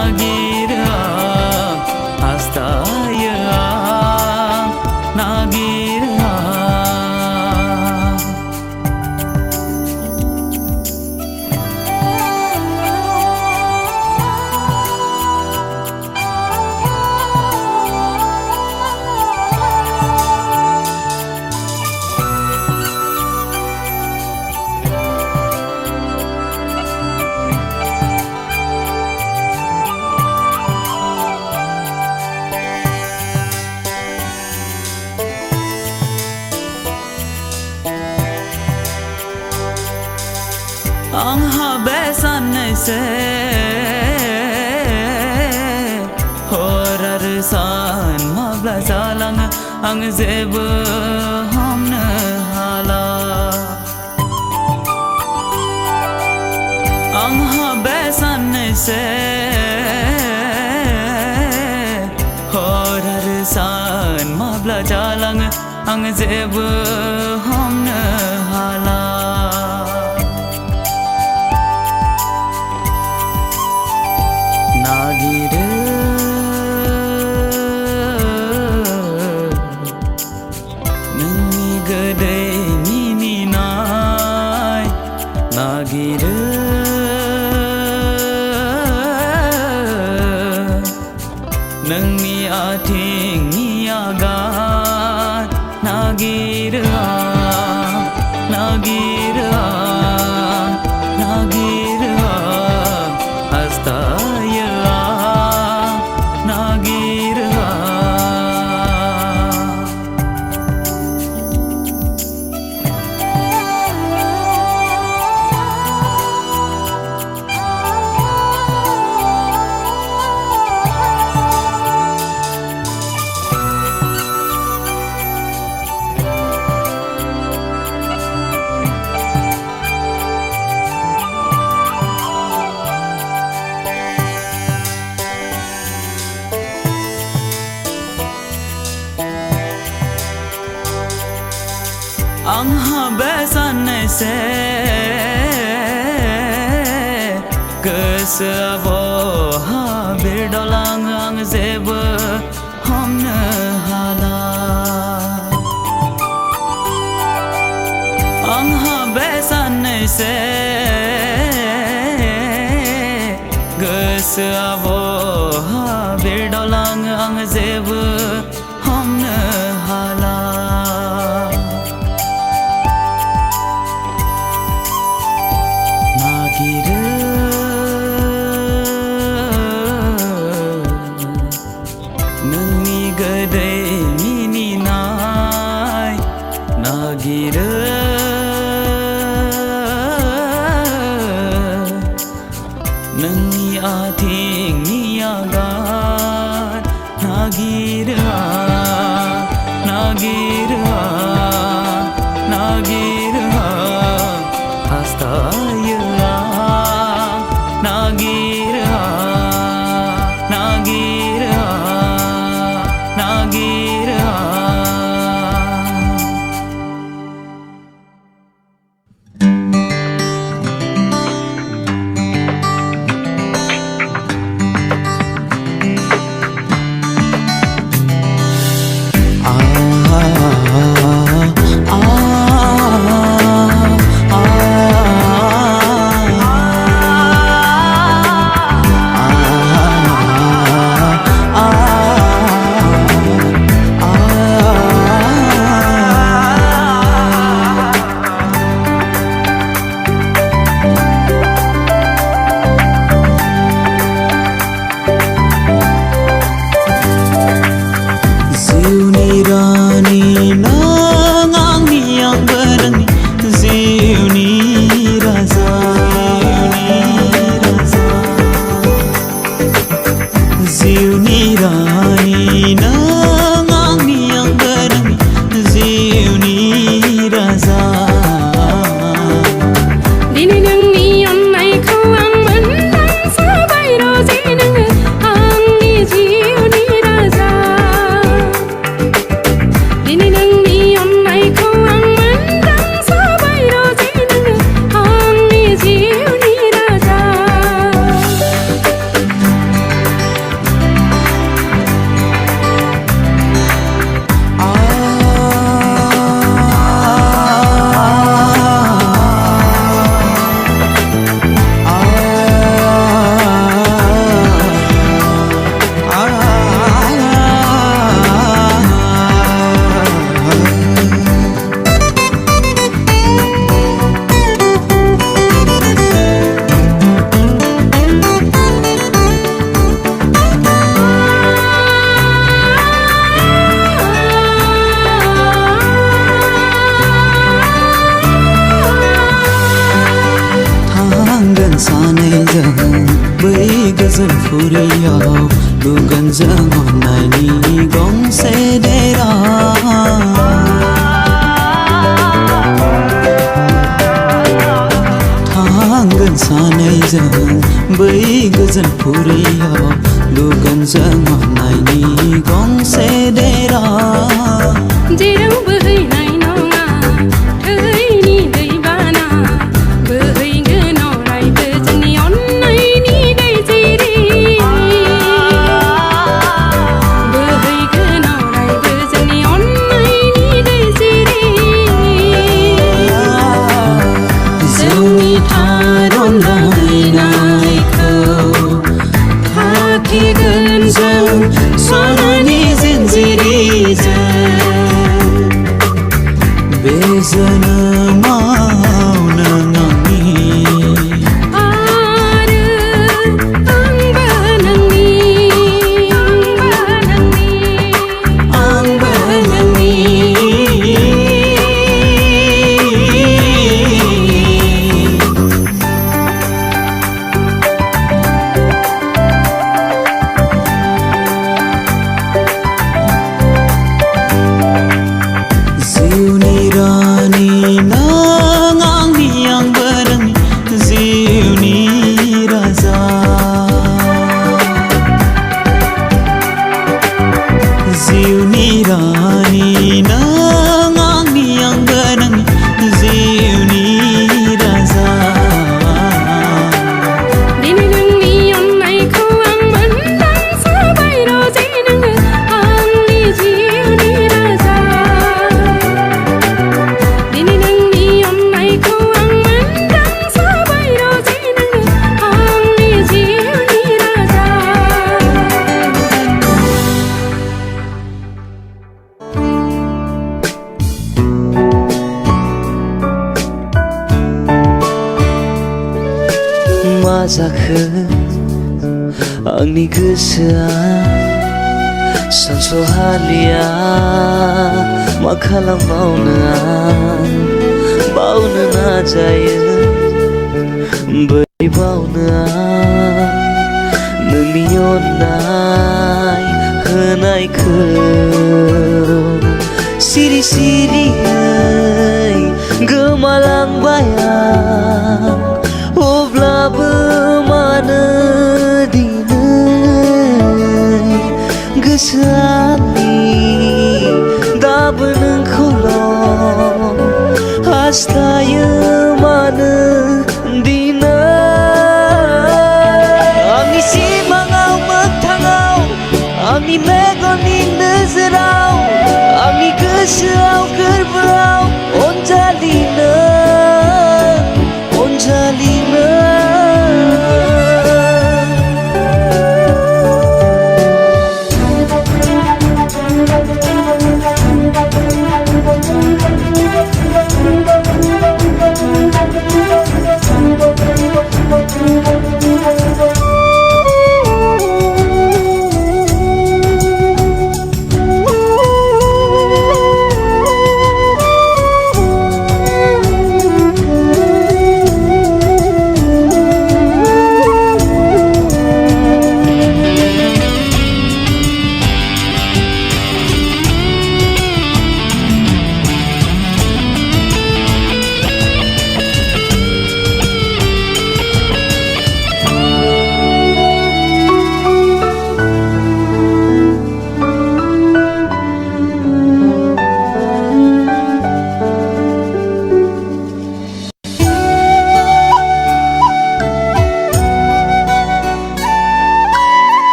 nagira hastaya nagira angha besan se horar san mabla salang ang zeb hamna hala angha besan se horar san mabla salang ang zeb hamna hala nagira nani gade nini nai nagira nani ating niaga nagira nagira nagira hastaya angha besan se kesabo ha birdolang ang zeb hamna hala angha besan se kesabo ha birdolang ang zeb hamna hala nani gade nini nai nagira nani ating niaga nagira nagira nagira hastaya nagira nagira nagira सानैजों बै गोजोन फुरियाव लुगोन जों अननायनि गंसे देरा थांगोन सानैजों बै गोजोन फुरियाव लुगोन जों अननायनि गंसे देरा जेराव बोहैनाय नङा थैनि दैबाना बोहैगोन अरायबो जोंनि अननायनि दै जिरि बोहैगोन अरायबो जोंनि अननायनि दै जिरि जोंनि थार अनलायनायखौ थाखिगोन जों सनानि जिनजिरिजों बे जोनोमाव नों आंनि आरो आंबो नोंनि आंबो नोंनि जिउनि रानि नों आंनि आंबो नोंनि जिउनि राजा जिउनि रानि नों आंनि आंबो नोंनि जिउनि राजा दिनै नोंनि अननायखौ आं मोनदांसोबाय रजे नोङो आंनि जिउनि राजा दिनै नोंनि अननायखौ आं मोनदांसोबाय रजे नोङो आंनि जिउनि राजा मा जाखो आंनि गोसोआ सानस'हालिया मा खालामबावनो आं बावनो नाजायो बोरै बावनो आं नोंनि अननाय होनायखौ सिरि सिरियै गोमालांबाय आं अब्लाबो मानो दिनै गोसोआनि दाबो नोंखौल' हास्थायो मानो दिनै आंनि सिमाङाव मोगथाङाव आंनि मेगननि नोजोराव आंनि गोसोआव गोरबोआव अनजालि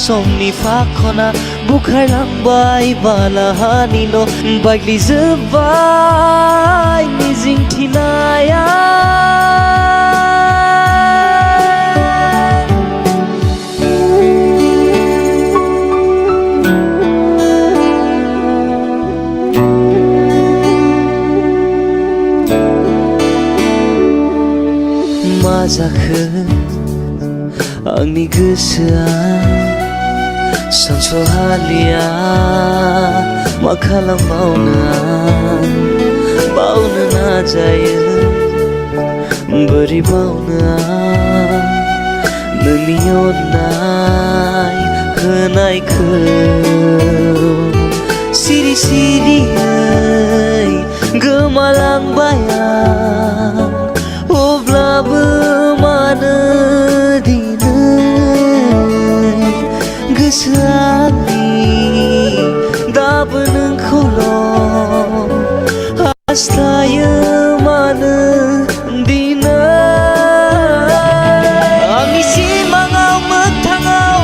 समनि फाखना बुखारलांबाय बालाहानिल' बायग्लिजोब्बाय मिजिंथिनाया आंनि गोसोआ सानस'हालिया मा खालामबावनो आं बावनो नाजायो बोरै बावनो आं नोंनि अननाय होनायखौ सिरि सिरियै गोमालांबाय आं अब्लाबो मानो दिनै गोसोआ आंनि दाबो नोंखौल' हास्थायो मानो दिनै आंनि सिमाङाव मोगथाङाव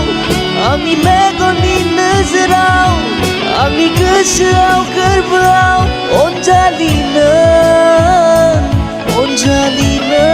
आंनि मेगननि नोजोराव आंनि गोसोआव गोरबोआव अनजालि नों अनजालि नों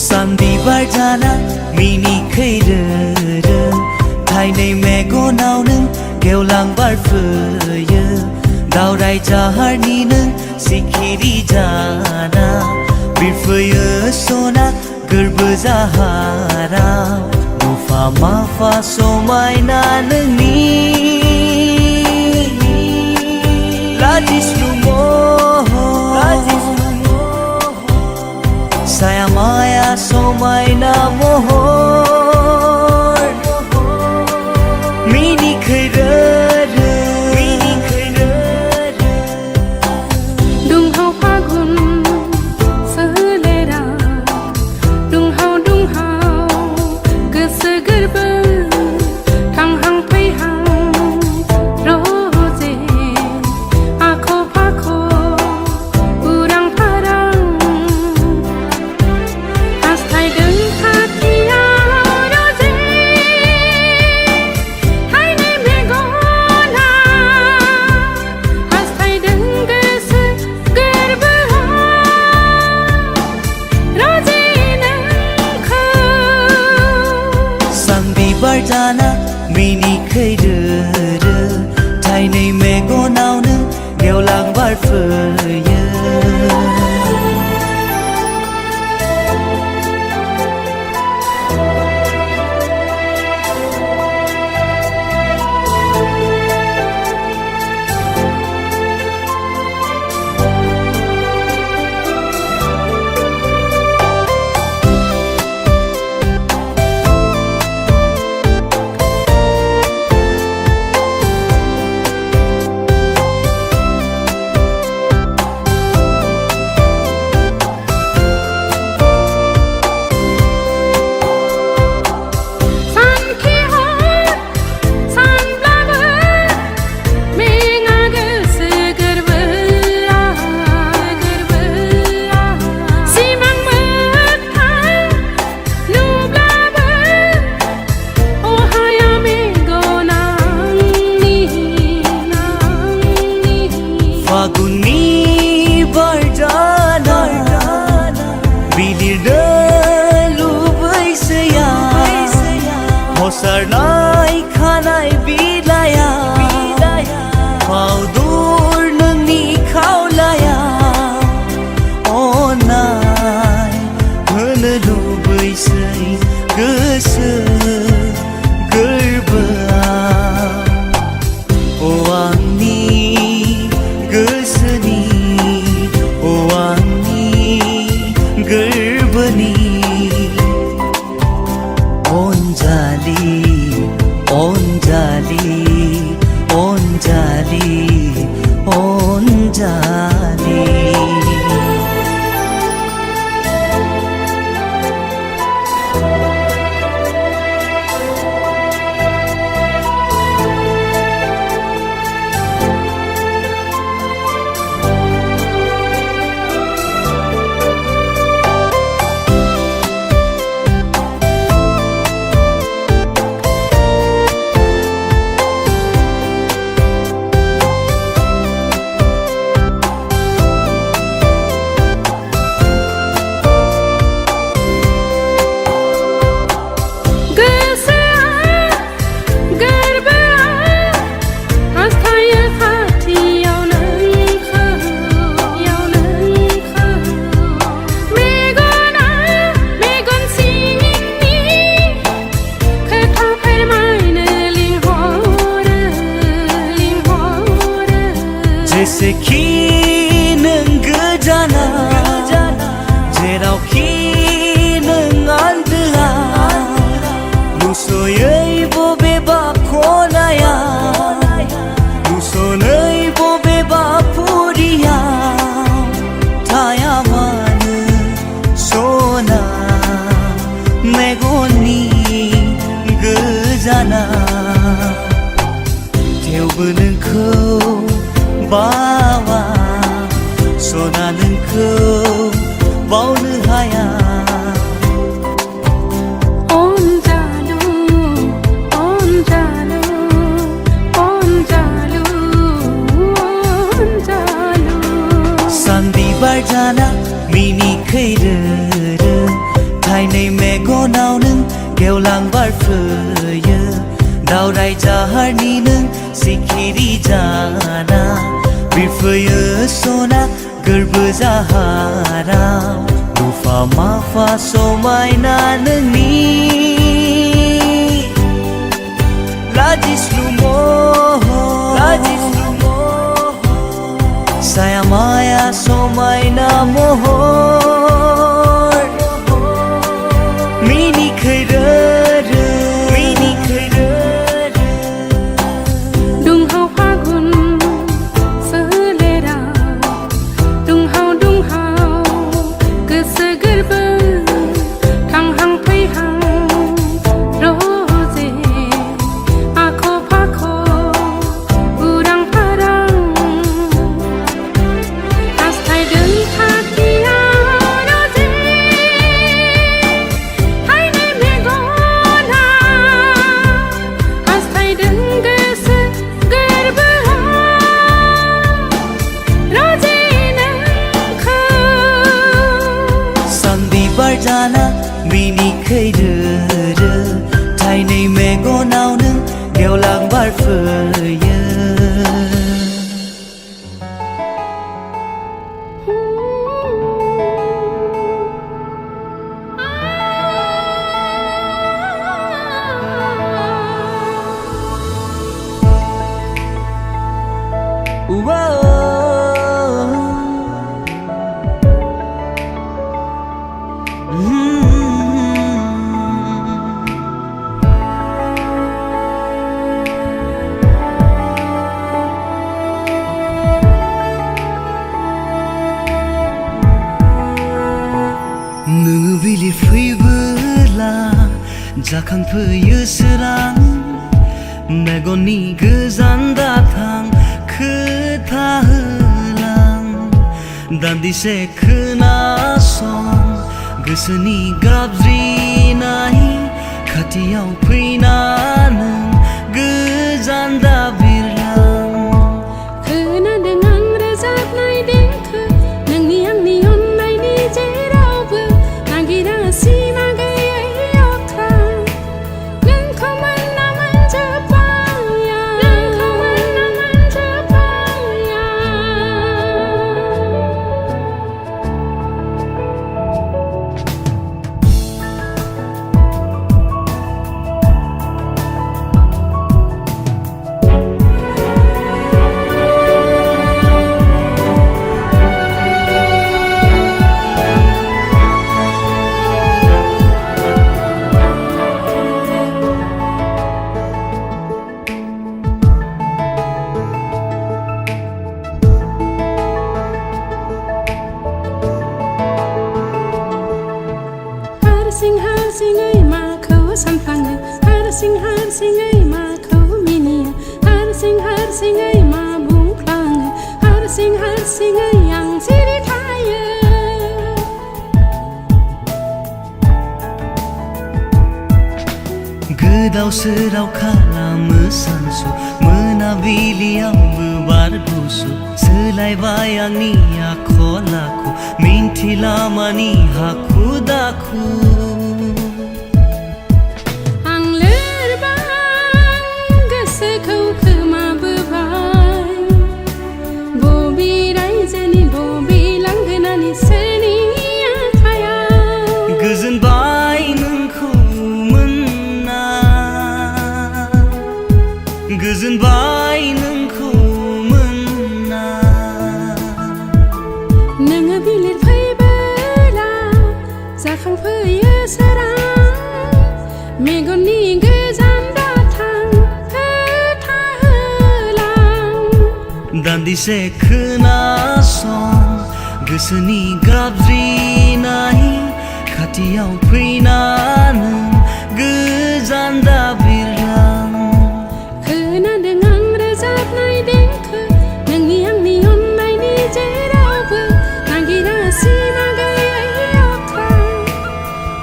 सानबिबार जाना मिनिखैरो थाइनै मेगनाव नों गेवलां बारफैयो दावराय जाहारनि नों सिखिरि जाना बिरफैयो सना गोरबो जाहाराव मुफा माफा समायना नोंनि लाजिस्लु महर साया माया समायना महर मिनिखैरो दुंहाव फागुन सोलेरा दुंहाव दुंहाव गोसो गोरबो थांहां फैहां रजे आख' फाख' उरां फारां हास्थायदों खाथियाव रजे थाइनै मेगना हास्थायदों गोसो गोरबोआव रजे नोंखौ सानबिबार जाना मिनिखैरो थाइनै मेगनावनो गेवलां बारफैयो सानखिहर सानब्लाबो मेङा गोसो गोरबोआ सिमां मोगथां नुब्लाबो अहाया मेगनांनि फागुननि बारजाना बिलिरनो लुबैसैया हसारनाय खानाय बिलाया फावदुर नोंनि खावलाया अननाय होनो लुबैसै गोसो गोरबोआव अ आंनि गोसोनि जेसेखि नों गोजाना जेरावखि नों आन्दोआ नुस'यै बबेबा खनाया नुस'नै बबेबा फुरियाव थाया मानो सना मेगननि गोजाना थेवबो नोंखौ बावा सना नोंखौ बावनो हाया अनजालु अनजालु अनजालु अनजालु सानबिबार जाना मिनिखैरो थाइनै मेगनाव नों गेवलां बारफैयो दावराय जाहारनि नों सिखिरि जाना बिरफैयो सना गोरबो जाहाराव नुफा माफा समायना नोंनि लाजिस्लु महर साया माया समायना महर मिनिखैरो दुंहाव फागुन सोलेरा दुंहाव दुंहाव गोसो गोरबो थांहां फैहां रजे आख' फाख' उरां फारां हास्थायदों खाथियाव रजे थाइनै मेगना हास्थायदों गोसो गोरबोआव रजे नोंखौ सानबिबार जाना मिनिखैरो थाइनै मेगनाव नों गेवलां बारफैयो नों बिलिर फैबोला जाखांफैयो सोरां मेगननि गोजान दाथां खोथा होलां दान्दिसे खोनासं गोसोनि गाबज्रिनाय खाथियाव फैना नों गोजान दाबिरलां खोनादों आं रोजाबनाय देंखो नोंनि आंनि अननायनि जेरावबो नागिरा सिमा गैयै अख्रां नोंखौ मोनना मोनजोब्बाया हारसिङै माखौ सानफ्लाङो हारसिङै माखौ मिनियो हारसिङै मा बुंफ्लाङो हारसिङै आं सिरि थायो गोदाव सोराव खालामो सानसु मोनाबिलियावबो बार गुसु सोलायबाय आंनि आखल आखु मिन्थिला मानि हाखु दाखु आं लोरबां गोसोखौ खोमाबोबाय बबे रायजोनि बबे लांगोनानि सोरनि आखायाव गोजोनबाय नोंखौ मोनना गोजोनबाय नोंखौ मोनना दान्दिसे खोनासं गोसोनि गाबज्रिनाय खाथियाव फैना नों गोजान दाबिरलां खोनादों आं रोजाबनाय देंखो नोंनि आंनि अननायनि जेरावबो नागिरासिनो गैयै अख्रां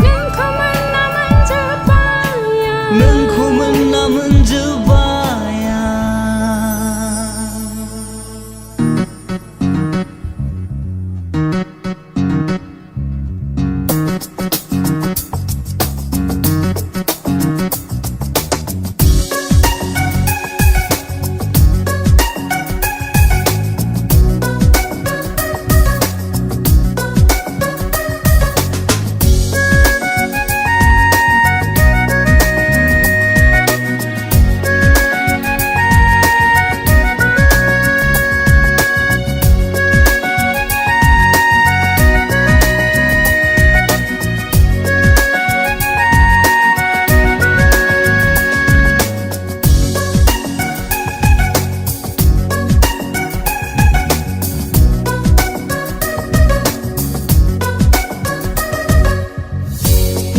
नोंखौ मोनना मोनजोब्बाया नोंखौ मोनना मोनजोब्बाया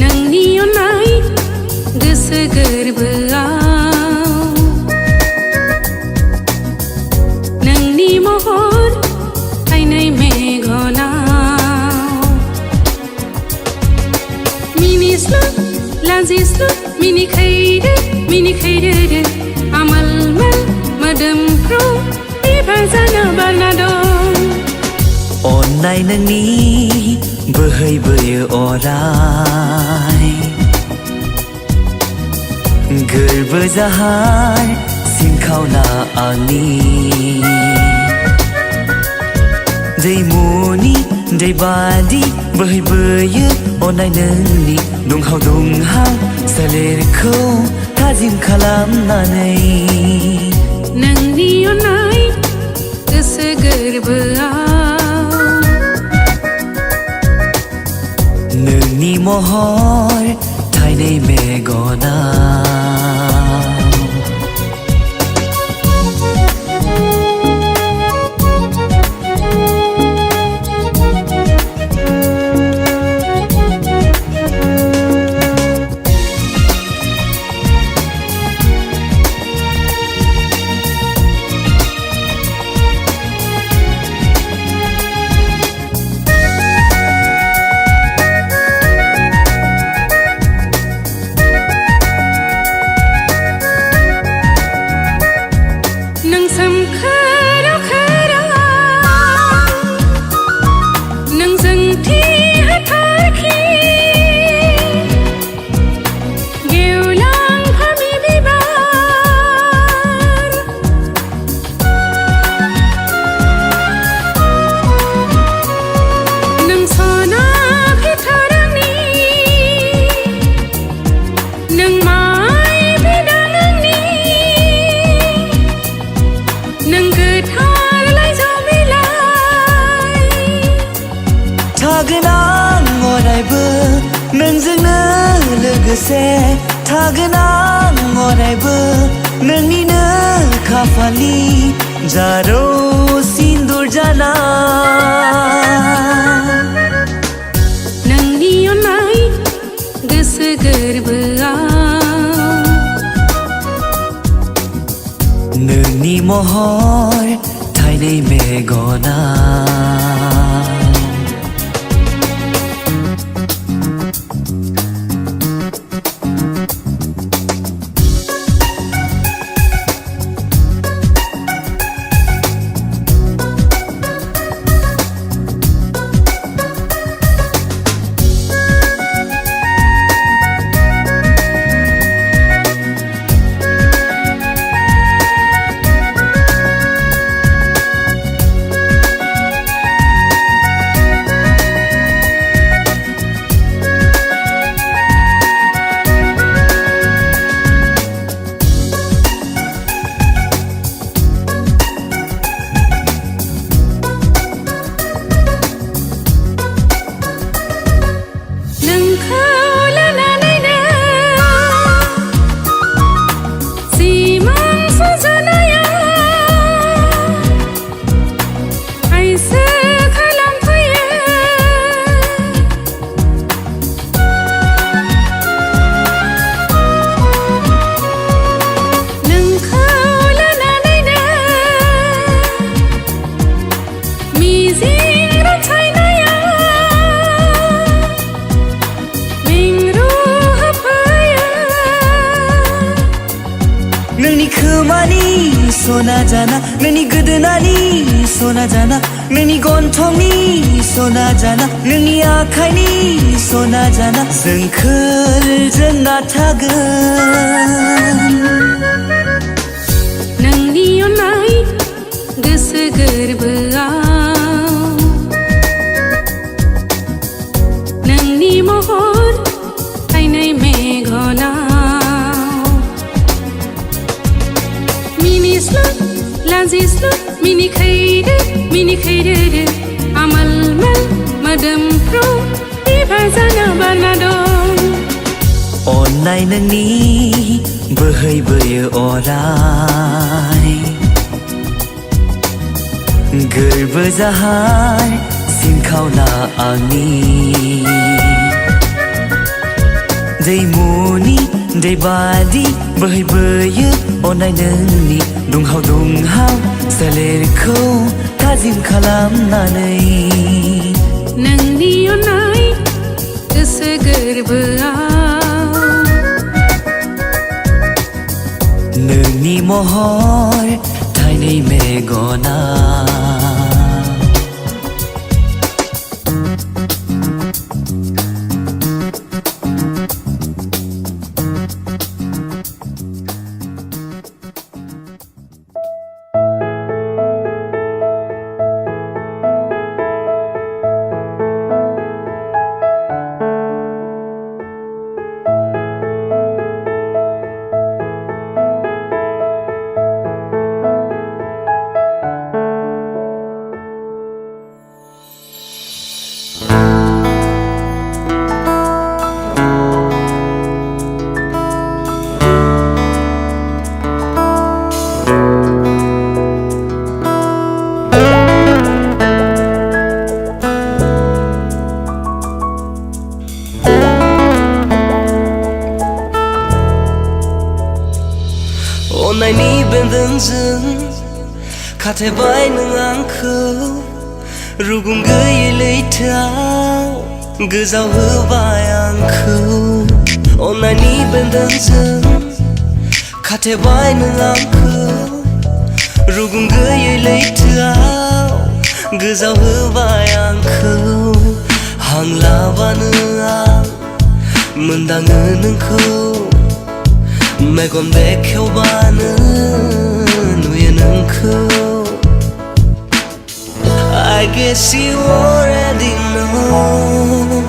नोंनि अननाय गोसो गोरबोआव नोंनि महर थाइनै मेगनाव मिनिस्लु लाजिस्लु मिनिखैरो आमोलमोल मोदोमफ्रु बिबार जानो बारना दं अननाय नोंनि बोहैबोयो अराय गोरबो जाहार सिंखावना आंनि दैमुनि दै बादि बोहैबोयो अननाय नोंनि दुंहाव दुंहाव सोलेरखौ थाजिम खालामनानै नोंनि अननाय गोसो गोरबोआव नोंनि महर थाइनै मेगनाव नों सोमखोराव खोरां नों जोंथि हाथरखि गेवलां फामि बिबार नों सना भितरनि नों माय बिदांनि नों गोथार लाइजौ बिलाइ थागोन आं अरायबो नोंजोंनो लोगोसे थागोन आं अरायबो नोंनिनो खाफालि जारौ सिन्दुर जाना नोंनि अननाय गोसो गोरबोआव नोंनि महर थाइनै मेगनाव सना जाना नोंनि गोदोनानि सना जाना नोंनि गन्थंनि सना जाना नोंनि आखाइनि सना जाना जोंखोलजोंना थागोन नोंनि अननाय गोसो गोरबोआव नोंनि महर थाइनै मेगनाव मिनिस्लु लाजिस्लु मिनिखैरो आमोलमोल मोदोमफ्रु बिबार जाना बारना दं अननाय नोंनि बोहैबोयो अराय गोरबो जाहार सिनखावना आंनि दैमुनि दै बादि बोहैबोयो अननाय नोंनि दुंहाव दुंहाव सोलेरखौ थाजिम खालामनानै नोंनि अननाय गोसो गोरबोआव नोंनि महर थाइनै मेगना अननायनि बेन्दोंजों खाथेबाय नों आंखौ रुगुं गैयै लैथोआव गोजाव होबाय आंखौ अननायनि बेन्दोंजों खाथेबाय नों आंखौ रुगुं गैयै लैथोआव गोजाव होबाय आंखौ हां लाबानो आं मोनदाङो नोंखौ मेगन बेखेवबानो नुयो नोंखौ I guess you already know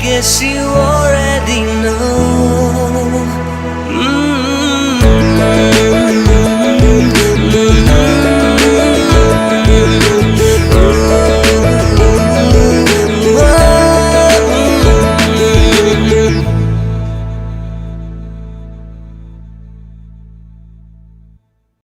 guess you already know.